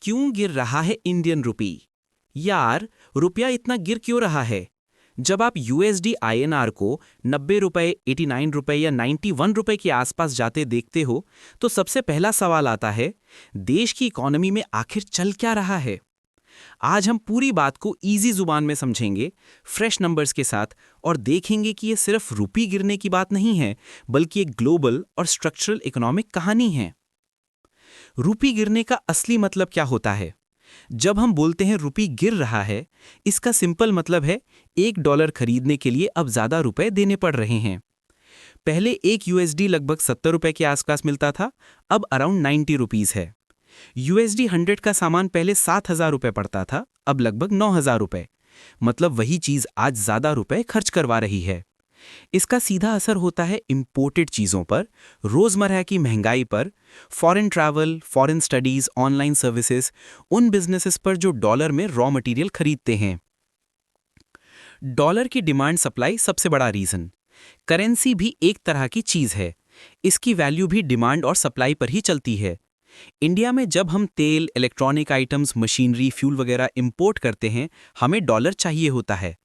क्यों गिर रहा है इंडियन रुपी? यार, रुपया इतना गिर क्यों रहा है? जब आप यूएसडी आईएनआर को 90 रुपए, 89 रुपए या 91 रुपए के आसपास जाते देखते हो, तो सबसे पहला सवाल आता है, देश की इकोनॉमी में आखिर चल क्या रहा है? आज हम पूरी बात को इजी जुबान में समझेंगे, फ्रेश नंबर्स के साथ, और देखेंगे कि ये सिर्फ रुपी गिरने की बात नहीं है, बल्कि एक ग्लोबल और स्ट्रक्चरल इकोनॉमिक कहानी है। रुपी गिरने का असली मतलब क्या होता है? जब हम बोलते हैं रुपी गिर रहा है, इसका सिंपल मतलब है $1 खरीदने के लिए अब ज्यादा रुपए देने पड़ रहे हैं। पहले एक यूएसडी लगभग 70 रुपए के आसपास मिलता था, अब अराउंड 90 रुपीज है। यूएसडी 100 का सामान पहले 7,000 रुपए पड़ता था, अब लगभग 9,000 रुपए। मतलब वही चीज आज ज्यादा रुपए खर्च करवा रही है। इसका सीधा असर होता है इंपोर्टेड चीजों पर, रोजमर्रा की महंगाई पर, foreign travel, foreign studies, online services, उन बिजनेसेस पर जो डॉलर में रॉ मटेरियल खरीदते हैं। डॉलर की डिमांड सप्लाई सबसे बड़ा रीजन। करेंसी भी एक तरह की चीज है, इसकी वैल्यू भी डिमांड और सप्लाई पर ही चलती है। इंडिया में जब हम तेल, इलेक्ट्रॉनिक आइटम्स, मशीनरी, फ्यूल वगैरह इंपोर्ट करते हैं, हमें डॉलर चाहिए होता है।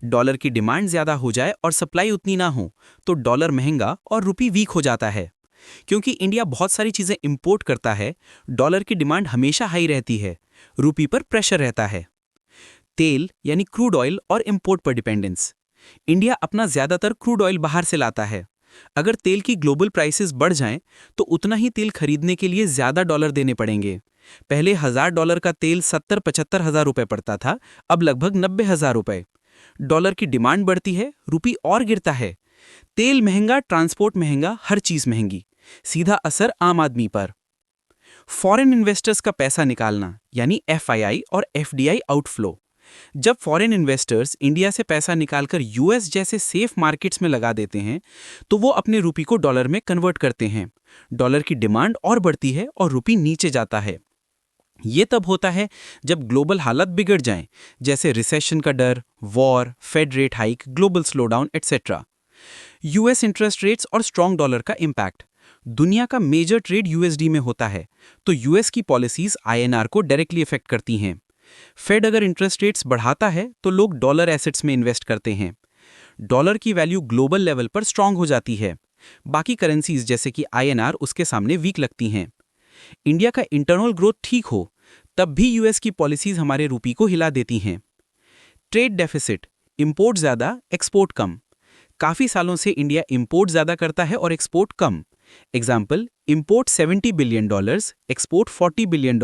डॉलर की डिमांड ज्यादा हो जाए और सप्लाई उतनी ना हो, तो डॉलर महंगा और रुपी वीक हो जाता है। क्योंकि इंडिया बहुत सारी चीजें इंपोर्ट करता है, डॉलर की डिमांड हमेशा हाई रहती है, रुपी पर प्रेशर रहता है। तेल यानी क्रूड ऑयल और इंपोर्ट पर डिपेंडेंस। इंडिया अपना ज्यादातर क्रूड ऑयल बाहर से लाता है। अगर तेल की ग्लोबल प्राइसेस बढ़ जाएं, तो उतना ही तेल खरीदने के लिए ज्यादा डॉलर देने पड़ेंगे। पहले $1,000 का तेल 70-75 हजार रुपए पड़ता था, अब लगभग 90,000 रुपए। डॉलर की डिमांड बढ़ती है, रुपी और गिरता है। तेल महंगा, ट्रांसपोर्ट महंगा, हर चीज महंगी। सीधा असर आम आदमी पर। फॉरेन इन्वेस्टर्स का पैसा निकालना यानी एफआईआई और एफडीआई आउटफ्लो। जब फॉरेन इन्वेस्टर्स इंडिया से पैसा निकालकर यूएस जैसे सेफ मार्केट्स में लगा देते हैं, तो वो अपने रुपी को डॉलर में कन्वर्ट करते हैं। डॉलर की डिमांड और बढ़ती है और रुपी नीचे जाता है। ये तब होता है जब ग्लोबल हालत बिगड़ जाएं, जैसे रिसेशन का डर, war, fed rate hike, global slowdown etcetera. US interest rates और स्ट्रॉन्ग डॉलर का इंपैक्ट। दुनिया का मेजर ट्रेड यूएसडी में होता है, तो यूएस की पॉलिसीज आईएनआर को डायरेक्टली इफेक्ट करती हैं। फेड अगर इंटरेस्ट रेट्स बढ़ाता है, तो लोग डॉलर एसेट्स में इन्वेस्ट करते हैं। डॉलर की वैल्यू ग्लोबल लेवल पर स्ट्रांग हो जाती है। बाकी करेंसीज जैसे कि आईएनआर उसके सामने वीक लगती हैं। इंडिया का इंटरनल ग्रोथ ठीक हो, तब भी यूएस की पॉलिसीज हमारे रुपी को हिला देती हैं। ट्रेड डेफिसिट, इंपोर्ट ज्यादा, एक्सपोर्ट कम। काफी सालों से इंडिया इंपोर्ट ज्यादा करता है और एक्सपोर्ट कम। Example, import $70 billion, export $40 billion,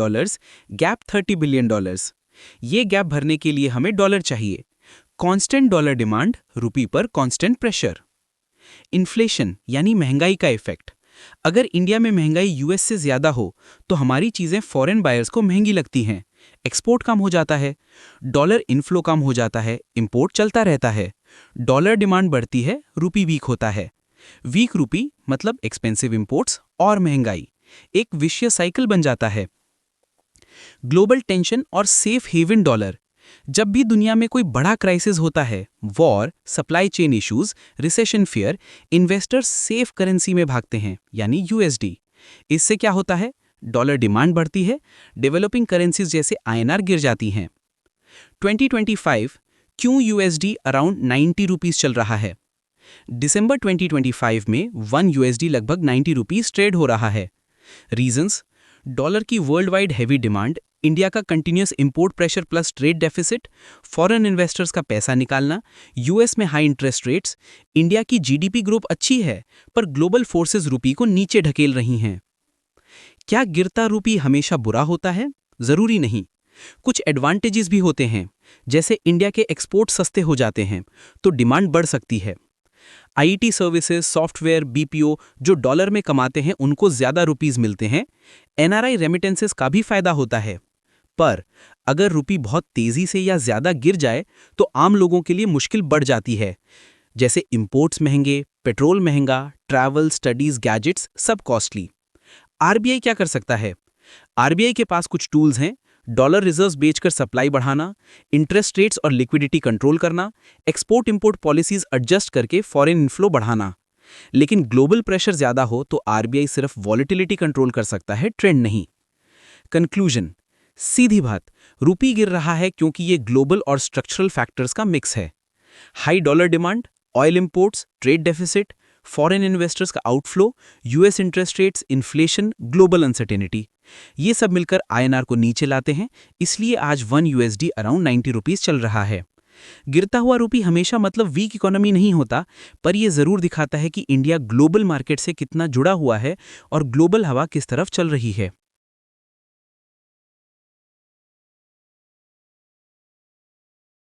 gap $30 billion. ये गैप भरने के लिए हमें डॉलर चाहिए। कांस्टेंट डॉलर डिमांड, रुपी पर कांस्टेंट प्रेशर। इन्फ्लेशन यानी महंगाई का इफेक्ट। अगर इंडिया में महंगाई यूएस से ज्यादा हो, तो हमारी चीजें फॉरेन बायर्स को महंगी लगती हैं, एक्सपोर्ट कम हो जाता है, डॉलर इनफ्लो कम हो जाता है, इंपोर्ट चलता रहता है। डॉलर डिमांड बढ़ती है, रुपी वीक होता है। वीक रुपी मतलब एक्सपेंसिव इंपोर्ट्स और महंगाई। एक विशियस साइकिल बन जाता है। ग्लोबल टेंशन और सेफ हेवन डॉलर। जब भी दुनिया में कोई बड़ा क्राइसिस होता है, war, supply chain issues, recession fear, investors safe currency में भागते हैं, यानी यूएसडी। इससे क्या होता है? डॉलर डिमांड बढ़ती है, डेवलपिंग करेंसीज जैसे आईएनआर गिर जाती हैं। 2025 क्यों यूएसडी अराउंड 90 रुपीज चल रहा है? दिसंबर 2025 में 1 यूएसडी लगभग 90 रुपीज ट्रेड हो रहा है। रीजंस: डॉलर की worldwide heavy demand, India का continuous import pressure plus trade deficit, foreign investors का पैसा निकालना, यूएस में हाई इंटरेस्ट रेट्स, इंडिया की जीडीपी ग्रोथ अच्छी है, पर ग्लोबल फोर्सेस रुपी को नीचे ढकेल रही हैं। क्या गिरता रुपी हमेशा बुरा होता है? जरूरी नहीं। कुछ एडवांटेजेस भी होते हैं, जैसे इंडिया के एक्सपोर्ट सस्ते हो जाते हैं, तो डिमांड बढ़ सकती है। आईटी सर्विसेज, सॉफ्टवेयर, बीपीओ जो डॉलर में कमाते हैं, उनको ज्यादा रुपीज मिलते हैं। एनआरआई रेमिटेंसेस का भी फायदा होता है। पर अगर रुपी बहुत तेजी से या ज्यादा गिर जाए, तो आम लोगों के लिए मुश्किल बढ़ जाती है, जैसे इंपोर्ट्स महंगे, पेट्रोल महंगा, ट्रैवल, स्टडीज, गैजेट्स सब कॉस्टली। आरबीआई क्या कर सकता है? आरबीआई के पास कुछ टूल्स हैं। डॉलर रिजर्व्स बेचकर सप्लाई बढ़ाना, इंटरेस्ट रेट्स और लिक्विडिटी कंट्रोल करना, एक्सपोर्ट इंपोर्ट पॉलिसीज एडजस्ट करके फॉरेन इनफ्लो बढ़ाना। लेकिन ग्लोबल प्रेशर ज्यादा हो तो आरबीआई सिर्फ वॉलेटिलिटी कंट्रोल कर सकता है, ट्रेंड नहीं। कंक्लूजन: सीधी बात, रुपी गिर रहा है क्योंकि ये ग्लोबल और स्ट्रक्चरल फैक्टर्स का मिक्स है। High dollar demand, oil imports, trade deficit, foreign investors का outflow, US interest rates, inflation, global uncertainty, ये सब मिलकर आईएनआर को नीचे लाते हैं। इसलिए आज 1 यूएसडी अराउंड 90 रुपीस चल रहा है। गिरता हुआ रुपी हमेशा मतलब वीक इकोनॉमी नहीं होता, पर यह जरूर दिखाता है कि इंडिया ग्लोबल मार्केट से कितना जुड़ा हुआ है और ग्लोबल हवा किस तरफ चल रही है।